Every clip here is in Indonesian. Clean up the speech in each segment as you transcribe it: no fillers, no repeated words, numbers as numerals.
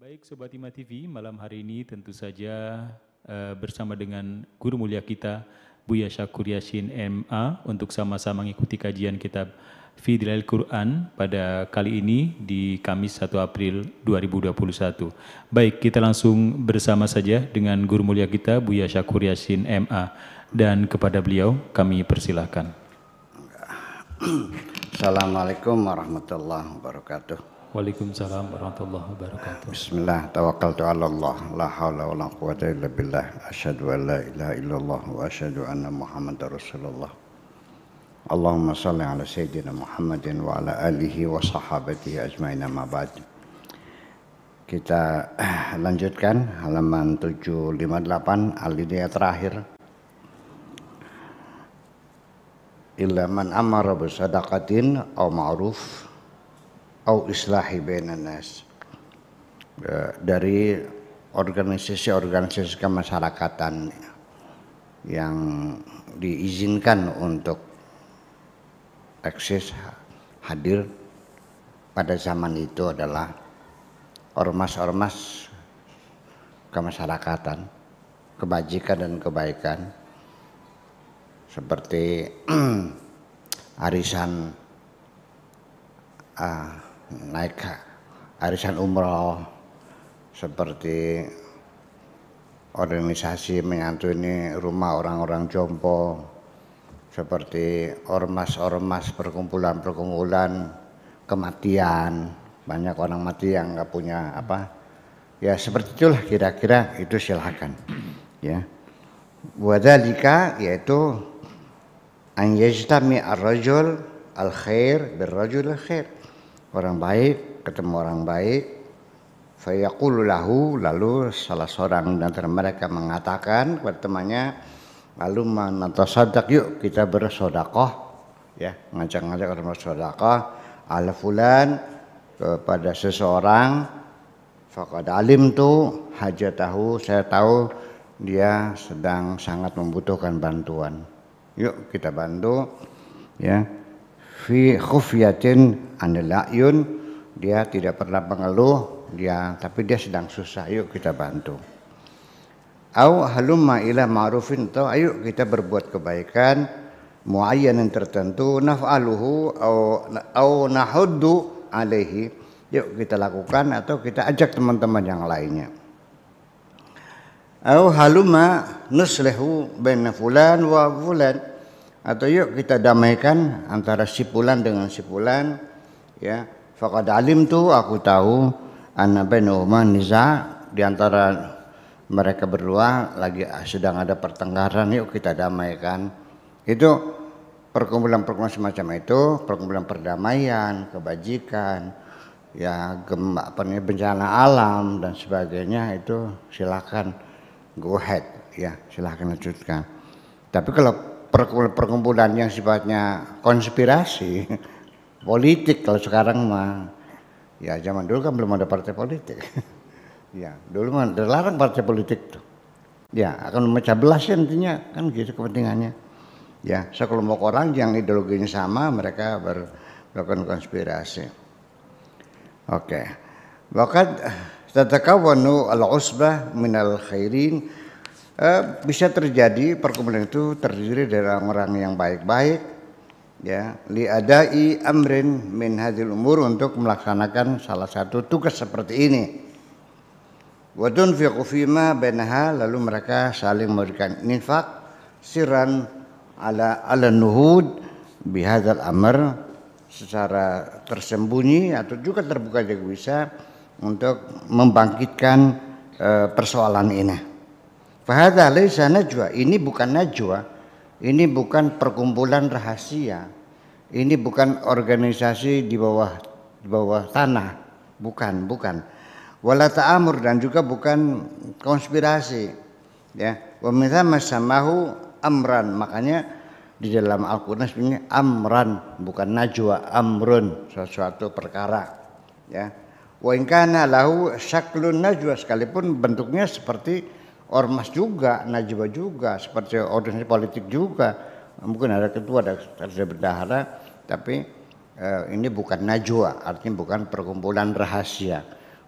Baik Sobat Hima TV, malam hari ini tentu saja bersama dengan guru mulia kita Buya Syakur Yassin MA untuk sama-sama mengikuti kajian kitab Fi Dhilalil Quran pada kali ini di Kamis 1 April 2021. Baik, kita langsung bersama saja dengan guru mulia kita Buya Syakur Yassin MA dan kepada beliau kami persilahkan. Assalamualaikum warahmatullahi wabarakatuh. Waalaikumsalam warahmatullahi wabarakatuh. Bismillah, tawakkaltu ala Allah, la hawla wa la quwwata illa billah, asyhadu an la ilaha illallah wa asyhadu anna Muhammadar Rasulullah. Allahumma shalli ala sayyidina Muhammadin wa ala alihi wa sahabatihi ajmain, amma ba'd. Kita lanjutkan halaman 758 alinea terakhir. Illa man amara bi sadaqatin aw ma'ruf au islahi bainan nas, dari organisasi-organisasi kemasyarakatan yang diizinkan untuk eksis hadir pada zaman itu adalah ormas-ormas kemasyarakatan, kebajikan dan kebaikan seperti arisan naik arisan umroh, seperti organisasi menyantuni rumah orang-orang jompo, seperti ormas-ormas perkumpulan-perkumpulan kematian, banyak orang mati yang nggak punya apa, ya seperti itulah kira-kira itu silakan ya. Wadzalika yaitu an yajtami ar-rajul al-khair bir-rajul al-khair, orang baik ketemu orang baik, fayaqulu lahu, lalu salah seorang di antara mereka mengatakan kepada temannya, lalu natasaddaq, yuk kita bersedekah ya, ngajak-ngajak orang bersedekah ala fulan, kepada seseorang, faqad alimtu hajatahu, saya tahu dia sedang sangat membutuhkan bantuan, yuk kita bantu ya. Fi khufyatin anil ayun, dia tidak pernah mengeluh, tapi dia sedang susah, yuk kita bantu. Au halumma ila ma'rufin, atau ayo kita berbuat kebaikan muayyanan tertentu, naf'aluhu au nahuddu alaihi, yuk kita lakukan atau kita ajak teman-teman yang lainnya. Au halumma nuslihu baina fulan wa fulan, atau yuk kita damaikan antara si fulan dengan si fulan ya. Faqad alimtu, aku tahu, anna bainahuma niza, di antara mereka berdua lagi sedang ada pertengkaran, yuk kita damaikan. Itu perkumpulan-perkumpulan semacam itu, perkumpulan perdamaian, kebajikan ya, bencana alam dan sebagainya, itu silakan go ahead ya, silakan lanjutkan. Tapi kalau perkumpulan yang sifatnya konspirasi politik, kalau sekarang mah ya, zaman dulu kan belum ada partai politik ya, dulu mah terlarang partai politik tuh ya, akan memecah belah intinya kan gitu kepentingannya ya, sekelompok orang yang ideologinya sama, mereka melakukan konspirasi. Oke, waqad tatakawwanu al-usbah minal khairin, bisa terjadi perkumpulan itu terdiri dari orang-orang yang baik-baik ya, li adai amrin min hadhil umur, untuk melaksanakan salah satu tugas seperti ini. Wa tunfiqu fima bainaha, lalu mereka saling memberikan infak sirran ala nuhud bihadzal amr, secara tersembunyi atau juga terbuka juga bisa, untuk membangkitkan persoalan ini. Fahadha laisa najwa, ini bukan najwa, ini bukan perkumpulan rahasia, ini bukan organisasi di bawah tanah, bukan. Wala ta'amur, dan juga bukan konspirasi ya. Wa mithama samahu amran, makanya di dalam Al-Qur'an sebenarnya amran, bukan najwa, amrun, sesuatu perkara ya. Wa in kana lahu syaklun najwa, sekalipun bentuknya seperti ormas juga, najwa juga, seperti organisasi politik juga, mungkin ada ketua, ada bendahara, tapi ini bukan najwa, artinya bukan perkumpulan rahasia.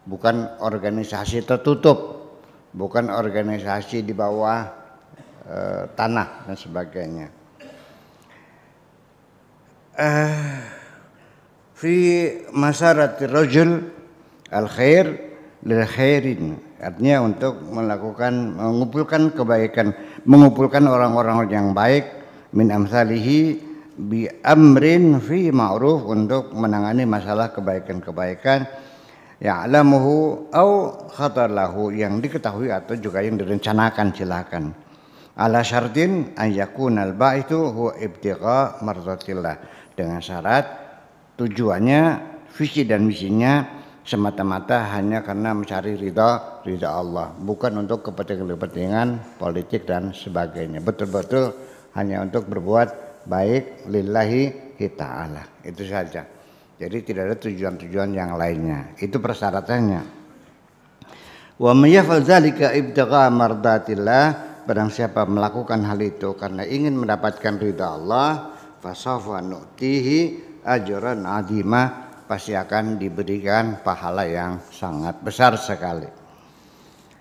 bukan organisasi tertutup, bukan organisasi di bawah tanah dan sebagainya. Fi masaratir rajul al-khair lil khairin, artinya untuk mengumpulkan kebaikan, mengumpulkan orang-orang yang baik, min amsalihi bi amrin fi ma'ruf, untuk menangani masalah kebaikan-kebaikan, ya'lamuhu au khatar lahu, yang diketahui atau juga yang direncanakan, silakan. Ala syartin an yakunal ba'itu huwa ibtigha mardatillah, dengan syarat tujuannya, visi dan misinya semata-mata hanya karena mencari ridha Allah, bukan untuk kepentingan politik dan sebagainya. Betul-betul hanya untuk berbuat baik lillahi ta'ala, itu saja. Jadi tidak ada tujuan-tujuan yang lainnya. Itu persyaratannya. Wa may yaf'al dzalika ibtigha mardatillah, barang siapa melakukan hal itu karena ingin mendapatkan ridha Allah, fasawfa nu'tihi ajran 'azima, pasti akan diberikan pahala yang sangat besar sekali.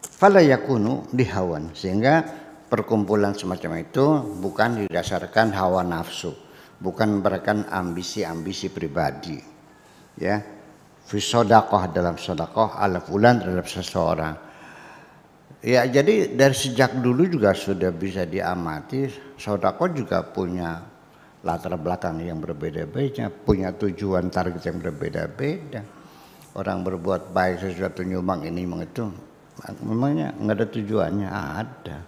Fala yakunu dihawan, sehingga perkumpulan semacam itu bukan didasarkan hawa nafsu, bukan berikan ambisi-ambisi pribadi, ya. Fi shadaqah, dalam sedekah, ala fulan, terhadap seseorang. Ya, jadi dari sejak dulu juga sudah bisa diamati, sedekah juga punya latar belakang yang berbeda-beda, punya tujuan target yang berbeda-beda. Orang berbuat baik sesuatu, nyumbang ini, nyumbang itu, memangnya nggak ada tujuannya? Ada.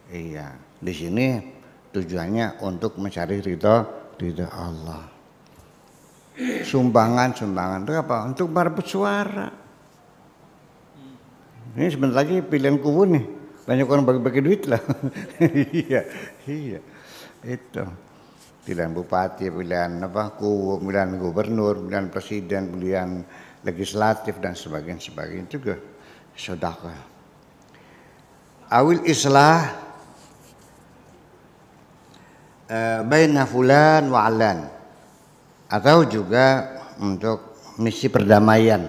Iya, di sini tujuannya untuk mencari ridha Allah. Sumbangan itu apa? Untuk merebut suara. Ini sebentar lagi pilihan kubu nih, banyak orang bagi-bagi duit lah. iya, itu. Pilihan bupati, pilihan kubu, pilihan gubernur, pilihan presiden, pilihan legislatif dan sebagainya juga sedekah. Awil islah baina fulan wa alan, atau juga untuk misi perdamaian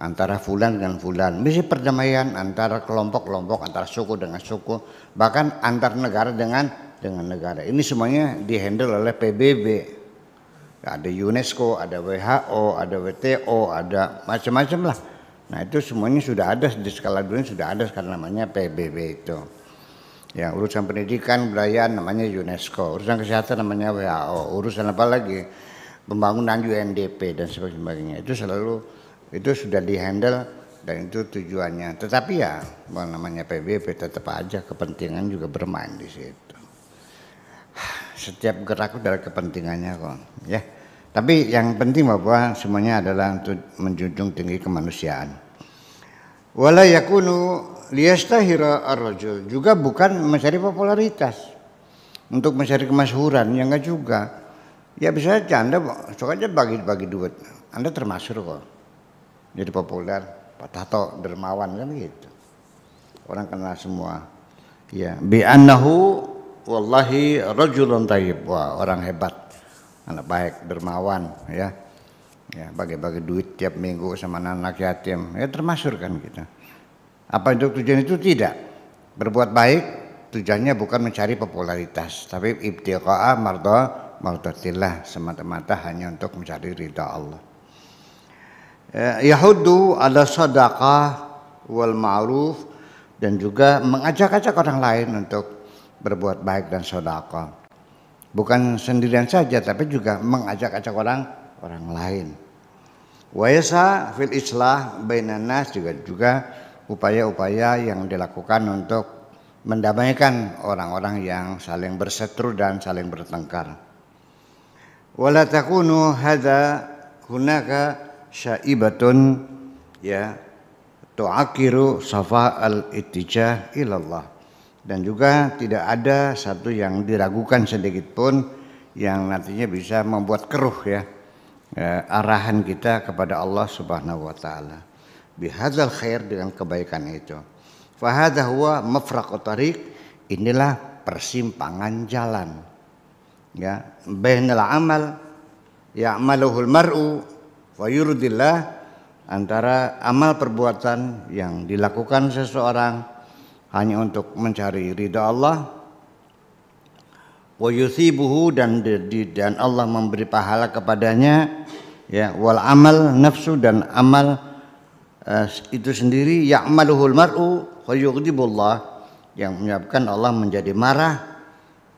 antara fulan dengan fulan, misi perdamaian antara kelompok-kelompok, antara suku dengan suku, bahkan antar negara dengan negara. Ini semuanya dihandle oleh PBB. Ada UNESCO, ada WHO, ada WTO, ada macam-macam lah. Nah, itu semuanya sudah ada di skala dunia, sudah ada sekarang, namanya PBB itu. Ya, urusan pendidikan, kebudayaan namanya UNESCO, urusan kesehatan namanya WHO, urusan apa lagi, pembangunan UNDP dan sebagainya. Itu selalu, itu sudah dihandle dan itu tujuannya. Tetapi ya, namanya PBB tetap aja kepentingan juga bermain di situ. Setiap gerak dari kepentingannya kok, ya. Tapi yang penting bahwa semuanya adalah untuk menjunjung tinggi kemanusiaan. Wala yakunu liyastahira ar-rajul, juga bukan mencari popularitas, untuk mencari kemasyhuran, ya enggak juga. Ya bisa aja Anda sok aja bagi-bagi duit, Anda termasuk kok jadi populer, Pak Tato dermawan kan gitu, orang kenal semua. Ya, bi annahu wallahi rajulun thayyib, wah orang hebat, anak baik, dermawan, ya. Ya, bagi-bagi duit tiap minggu sama anak yatim, ya termasuk kan kita. Apa untuk tujuan itu? Tidak. Berbuat baik tujuannya bukan mencari popularitas, tapi ibtigha mardatillah, semata-mata hanya untuk mencari ridha Allah. Yahuddu ala sadaqah wal ma'ruf, dan juga mengajak-ajak orang lain untuk berbuat baik dan sedekah. Bukan sendirian saja, tapi juga mengajak-ajak orang lain. Wa yasa fil islah bainan nas, juga upaya-upaya yang dilakukan untuk mendamaikan orang-orang yang saling berseteru dan saling bertengkar. Wala takunu hadza hunaka syaibatun, ya, tu'akiru safa al-ittijah ilallah, dan juga tidak ada satu yang diragukan sedikit pun yang nantinya bisa membuat keruh, ya, arahan kita kepada Allah Subhanahu wa taala. Bihadzal khair, dengan kebaikan itu. Fa hadza huwa mafraqut tariq, inilah persimpangan jalan, ya, bainal amal ya'maluhul mar'u wa yurdillah antara amal perbuatan yang dilakukan seseorang hanya untuk mencari ridha Allah, wa yuthibuhu, dan Allah memberi pahala kepadanya, ya, wal amal nafsu, dan amal itu sendiri ya'maluhul mar'u wa yughdibullah, yang menyebabkan Allah menjadi marah,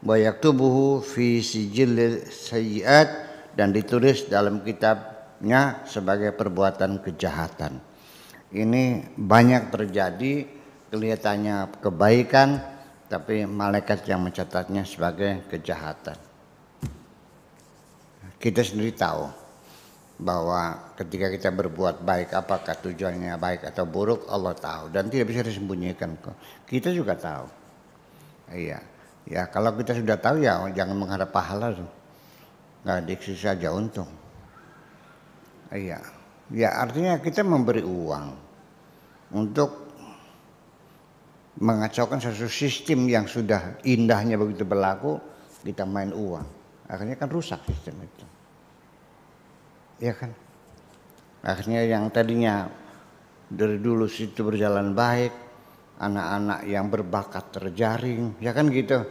wa yaktubuhu fi sijil sayyiat, dan ditulis dalam kitabnya sebagai perbuatan kejahatan. Ini banyak terjadi, kelihatannya kebaikan tapi malaikat yang mencatatnya sebagai kejahatan. Kita sendiri tahu bahwa ketika kita berbuat baik, apakah tujuannya baik atau buruk, Allah tahu dan tidak bisa disembunyikan kok. Kita juga tahu. Iya. Ya, kalau kita sudah tahu ya jangan mengharap pahala tuh. Nggak diksi saja untung. Iya. Ya, artinya kita memberi uang untuk mengacaukan suatu sistem yang sudah indahnya begitu berlaku, kita main uang. Akhirnya kan rusak sistem itu. Ya kan? Akhirnya yang tadinya dari dulu situ berjalan baik, anak-anak yang berbakat terjaring, ya kan gitu.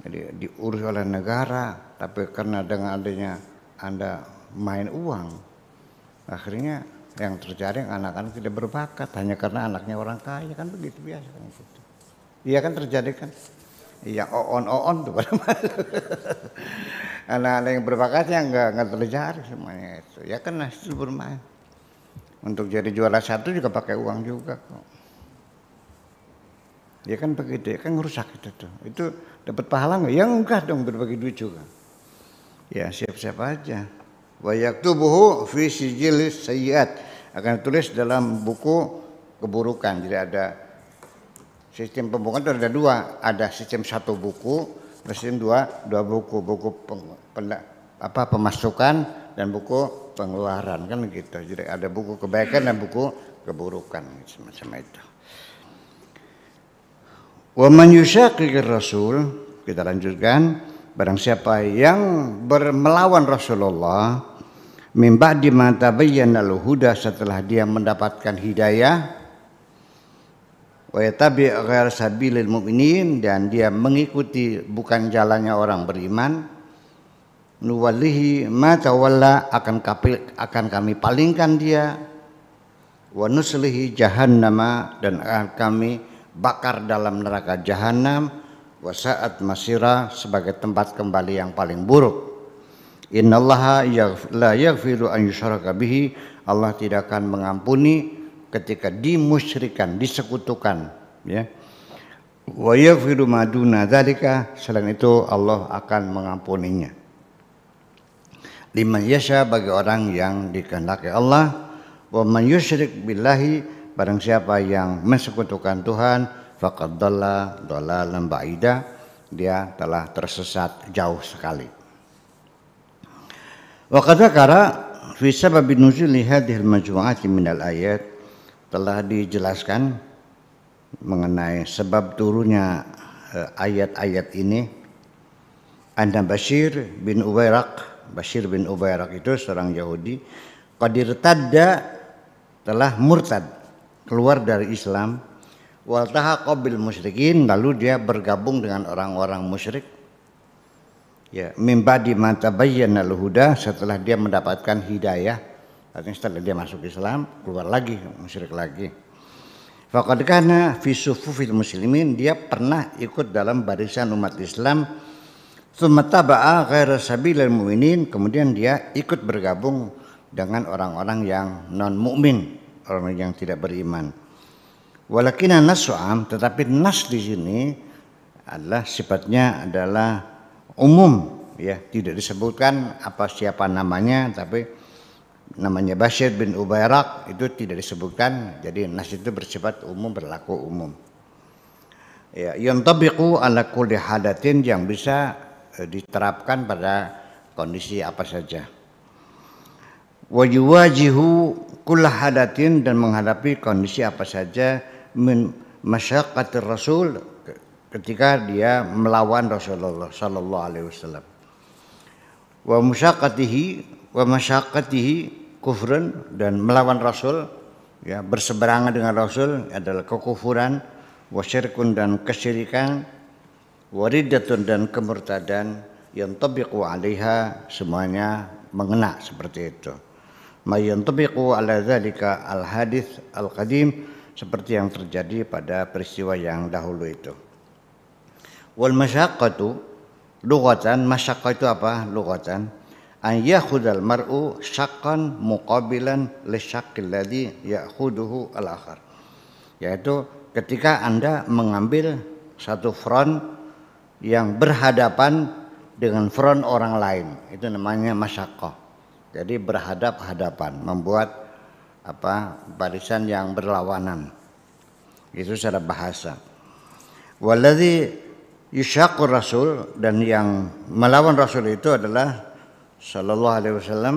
Jadi diurus oleh negara, tapi karena dengan adanya Anda main uang, akhirnya yang terjaring anak-anak tidak berbakat hanya karena anaknya orang kaya, kan begitu biasa kan gitu. Iya kan terjadi kan? Iya, on tuh pada masuk. Anak-anak yang berbakatnya nggak terjaring semuanya itu. Ya kan hasil bermain. Untuk jadi juara satu juga pakai uang juga kok. Ya kan begitu, ya kan ngerusak itu tuh. Itu dapat pahala nggak? Ya enggak dong, berbagi duit juga. Ya siap-siap aja. Wa yaktubuhu fi sijilis sayyiat, akan tulis dalam buku keburukan. Jadi ada sistem pembukuan itu ada dua, ada sistem satu buku, sistem dua buku, pemasukan dan buku pengeluaran kan gitu. Jadi ada buku kebaikan dan buku keburukan semacam itu. Wa man yushaqiqir rasul, kita lanjutkan, barang siapa yang melawan Rasulullah min ba'di ma tabayyana al-huda, setelah dia mendapatkan hidayah, wa yatabi' ghair sabilil mu'minin, dan dia mengikuti bukan jalannya orang beriman, nuwallihi ma tawalla, akan kami palingkan dia, wa nuslihi jahannama, dan akan kami bakar dalam neraka jahanam, wa sa'at masira, sebagai tempat kembali yang paling buruk. Innallaha la yaghfiru an yushraka bihi, Allah tidak akan mengampuni ketika dimusyrikan, disekutukan, ya. Wa yaghfiru ma duna dzalika, selain itu Allah akan mengampuninya. Liman yasha, bagi orang yang dikehendaki Allah. Wa man yusyrik billahi, barang siapa yang mensekutukan Tuhan, faqad dhalla dhalalan ba'ida, dia telah tersesat jauh sekali. Wa qad dzakara fi sabab nuzuli hadhil majmu'ati minal ayat, telah dijelaskan mengenai sebab turunnya ayat-ayat ini. Anna Bashir bin Ubairaq itu seorang Yahudi, qadir tadda, telah murtad, keluar dari Islam, wal tahaqa bil musyrikin, lalu dia bergabung dengan orang-orang musyrik. Ya, min ba'di ma tabayyana al-huda, setelah dia mendapatkan hidayah, artinya setelah dia masuk Islam, keluar lagi musyrik lagi. Faqad kana fi sufufil muslimin, dia pernah ikut dalam barisan umat Islam. Tsumma taba'a ghaira sabilil mu'minin, kemudian dia ikut bergabung dengan orang-orang yang non mukmin, orang yang tidak beriman. Walakina nas'am, tetapi nas di sini adalah sifatnya adalah umum, ya, tidak disebutkan siapa namanya, tapi namanya Bashir bin Ubairaq itu tidak disebutkan. Jadi nas itu bersifat umum, berlaku umum. Ya, yantabiqu ala kulli hadatin, yang bisa diterapkan pada kondisi apa saja. Wa yuwajihu kulla hadatin, dan menghadapi kondisi apa saja, min masyaqqatir rasul, ketika dia melawan Rasulullah sallallahu alaihi wasallam. Wa masyaqqatihi kufrun, dan melawan Rasul, ya, berseberangan dengan Rasul adalah kekufuran, wasyirkun dan kesyirikan, wariddatun dan kemurtadan, yang tabiqu alaiha semuanya mengena seperti itu. Ma yantabiqu ala dzalika al-hadits al-qadim, seperti yang terjadi pada peristiwa yang dahulu itu. Wal masyaqqatu lughatan, masyaqqah itu apa? Lughatan an yakhudal mar'u syaqqan muqabilan lisyaqqil ladzi ya'khuduhu al-akhar. Yaitu ketika Anda mengambil satu front yang berhadapan dengan front orang lain, itu namanya masyaqqah. Jadi berhadap-hadapan, membuat barisan yang berlawanan. Itu secara bahasa. Walladzi yushaqqur rasul, dan yang melawan Rasul itu adalah sallallahu alaihi wasallam,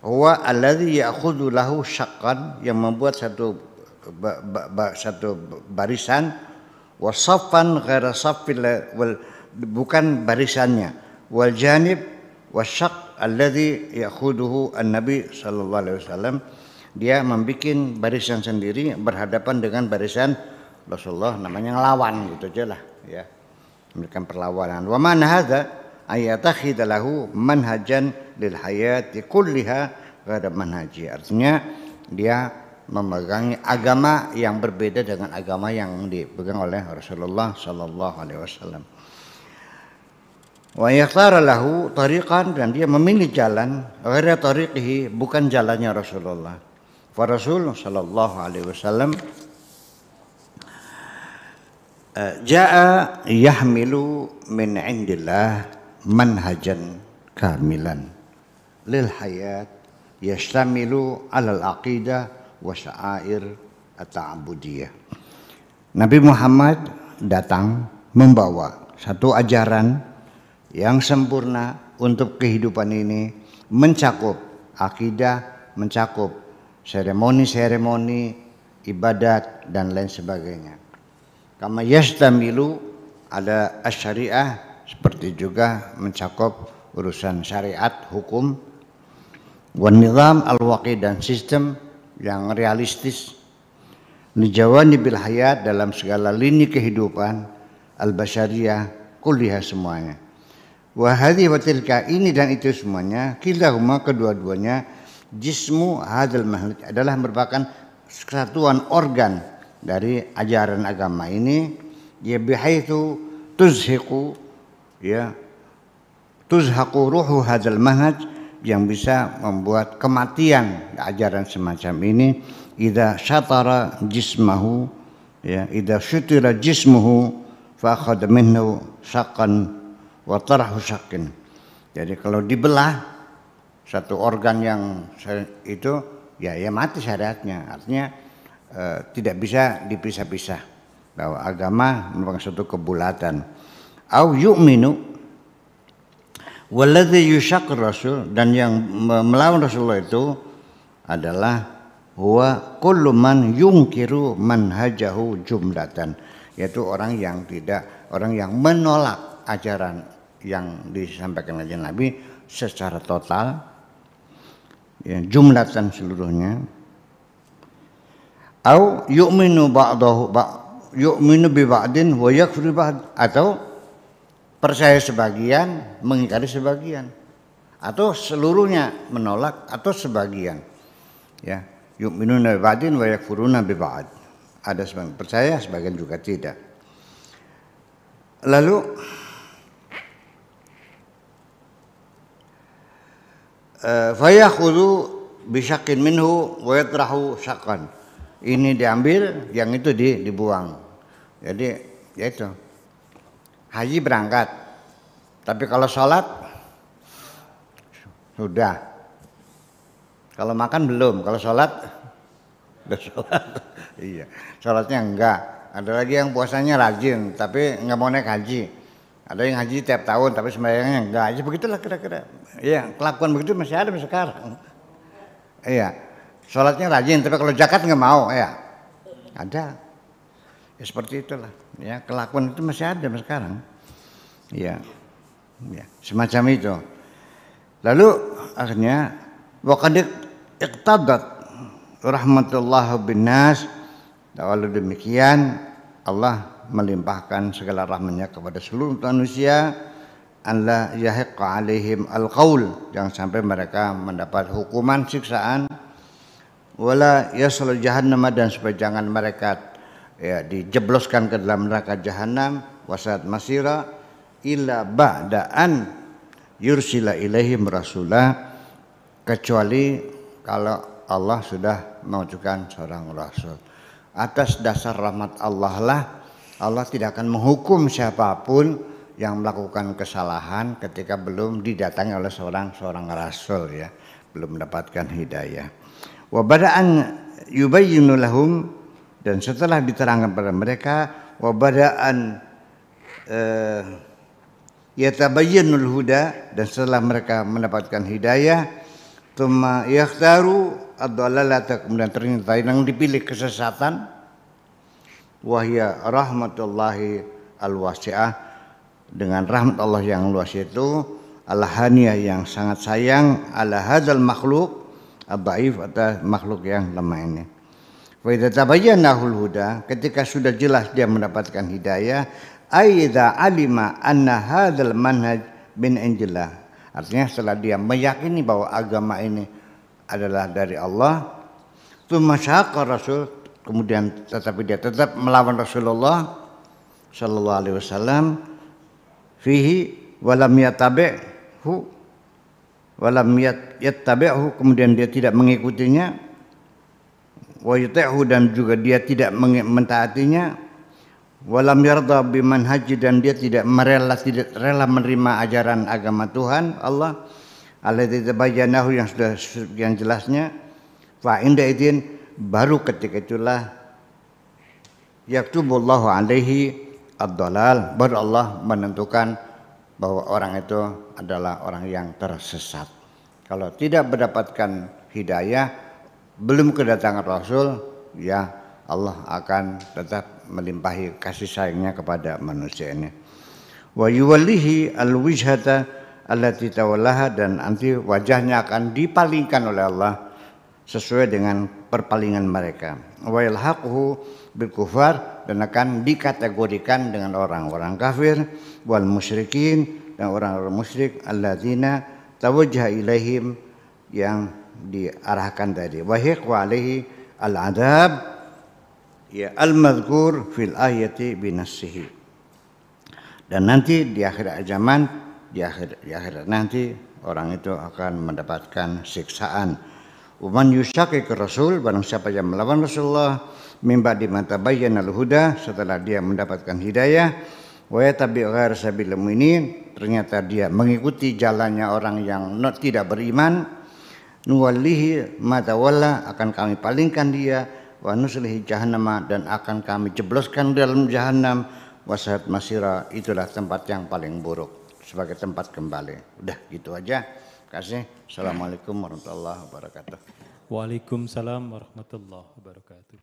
huwa alladzi ya'khudhu lahu syaqqan, yang membuat satu barisan, wasaffan ghaira saffil, bukan barisannya, wal janib wasyaq alladzi ya'khudhuhu an-nabi sallallahu alaihi wasallam, dia membuat barisan sendiri berhadapan dengan barisan Rasulullah, namanya ngelawan gitu aja lah, ya, memberikan perlawanan. Wa man hadza ayatakhidha lahu manhajan lil hayati kulliha ghada manhaji, artinya dia memegangi agama yang berbeda dengan agama yang dipegang oleh Rasulullah sallallahu alaihi wasallam. Wa yakhtara lahu tariqan, dan dia memilih jalan ghaira tariqihi, bukan jalannya Rasulullah. Fa Rasul sallallahu alaihi wasallam jaa yahmilu min indillah manhajan kamilan lil hayat yashtamilu alal aqidah wa sya'air at-ta'budiyah. Nabi Muhammad datang membawa satu ajaran yang sempurna untuk kehidupan ini, mencakup akidah, mencakup seremoni-seremoni, ibadat dan lain sebagainya. Kama yastamilu ada asy-syariah, seperti juga mencakup urusan syariat, hukum, wan nizam al-waqi, dan sistem yang realistis, lijawanibil hayat, dalam segala lini kehidupan, al-basyariyah kulliha semuanya. Wa hadhi wa tilka, ini dan itu semuanya, kilahuma kedua-duanya, jismu hadzal manhaj, adalah merupakan kesatuan organ dari ajaran agama ini, ya bihaitsu tuzhiqu, ya tuzhaqu ruhu hadzal manhaj, yang bisa membuat kematian ajaran semacam ini, idza syatara jismahu, ya idza syutira jismuhu fa akhadha minhu syaqqan wa tarahu syaqqin. Jadi kalau dibelah satu organ yang itu, ya mati syariatnya. Artinya tidak bisa dipisah-pisah, bahwa agama merupakan suatu kebulatan. Au yu'minu walladzi yushaqqir rasul, dan yang melawan Rasulullah itu adalah huwa kullu man yungkiru manhajahu jumlatan, yaitu orang yang menolak ajaran yang disampaikan oleh Nabi secara total, ya, jumlatan seluruhnya. Au yu'minu ba'dahu yu'minu bi ba'din wa yakfuru ba'd, atau percaya sebagian, mengingkari sebagian, atau seluruhnya menolak, atau sebagian. Ya, yu'minuna bi ba'din wa yakfuruna bi ba'd. Ada sebagian percaya, sebagian juga tidak. Lalu fayakhudhu bi syaqqin minhu wa yatrahu syaqqan. Ini diambil, yang itu dibuang. Jadi ya itu. Haji berangkat, tapi kalau sholat sudah. Kalau makan belum, kalau sholat udah sholat. Iya, sholatnya enggak. Ada lagi yang puasanya rajin, tapi enggak mau naik haji. Ada yang haji tiap tahun, tapi sembahyangnya enggak. Aja begitulah kira-kira. Iya, kelakuan begitu masih ada sekarang. Iya. Sholatnya rajin, tapi kalau zakat nggak mau, ya ada. Ya seperti itulah. Ya, kelakuan itu masih ada sekarang. Ya, semacam itu. Lalu akhirnya waqad iqtadat rahmatullah bin nas. Walau demikian Allah melimpahkan segala rahmatnya kepada seluruh manusia. Allah yahiqqa alaihim al-qaul, jangan sampai mereka mendapat hukuman siksaan. Wala yaslu jahannam, dan supaya jangan mereka dijebloskan ke dalam neraka jahanam. Wasat masira illa ba'daan yursila ilaihim rasulah, kecuali kalau Allah sudah mengajukan seorang rasul. Atas dasar rahmat Allah lah Allah tidak akan menghukum siapapun yang melakukan kesalahan ketika belum didatangi oleh seorang rasul, ya, belum mendapatkan hidayah. Wa bada'an yubayyinu lahum, dan setelah diterangkan pada mereka, wa bada'an yatabayyinul huda, dan setelah mereka mendapatkan hidayah, tsumma yakhtaru ad-dhalalata, kemudian ternyata yang dipilih kesesatan, wahya rahmatullahi al-wasi'ah, dengan rahmat Allah yang luas itu, al-haniyah yang sangat sayang, ala hadzal makhluk ad-dhaif, atau makhluk yang lemah ini. Wa idza tabayyanahul huda, ketika sudah jelas dia mendapatkan hidayah, aidza alima anna hadzal manhaj min indillah, artinya setelah dia meyakini bahwa agama ini adalah dari Allah, tsumma syaqqa rasul, kemudian tetapi dia tetap melawan Rasulullah sallallahu alaihi wasallam, fihi walam yattabi'hu, kemudian dia tidak mengikutinya, wa yuti'hu, dan juga dia tidak mentaatinya, walam yarda bimanhaji, dan dia tidak rela menerima ajaran agama Tuhan Allah, alladzi tabayyanahu, yang sudah sekian jelasnya, fa inda idzin, baru ketika itulah yaktubullahu alaihi ad-dhalal, baru Allah menentukan bahwa orang itu adalah orang yang tersesat. Kalau tidak mendapatkan hidayah, belum kedatangan Rasul, ya Allah akan tetap melimpahi kasih sayangnya kepada manusia ini. Wa yuwallihi al-wijhata allati tawallaha, dan nanti wajahnya akan dipalingkan oleh Allah sesuai dengan perpalingan mereka. Wa yalhaquhu bil kufar, dan akan dikategorikan dengan orang-orang kafir, wal musyrikin, dan orang-orang musyrik, alladzina tawajjaha ilaihim, yang diarahkan tadi. Wa hiqwa alaihi al-adab, ya al-madhkur fil ayati binassihi, dan nanti di akhir zaman, di akhir nanti orang itu akan mendapatkan siksaan. Uman yushaqiq rasul, barang siapa yang melawan Rasulullah, mimba di mata bayyana al-huda, setelah dia mendapatkan hidayah, wa yatabi' ghair sabilil mu'minin, ternyata dia mengikuti jalannya orang yang tidak beriman, nuwallihi ma tawalla, akan kami palingkan dia, wa nuslihi jahannam, dan akan kami jebloskan dalam jahannam, wasat masira, itulah tempat yang paling buruk sebagai tempat kembali. Udah gitu aja. Kasih. Assalamualaikum warahmatullahi wabarakatuh. Waalaikumsalam warahmatullahi wabarakatuh.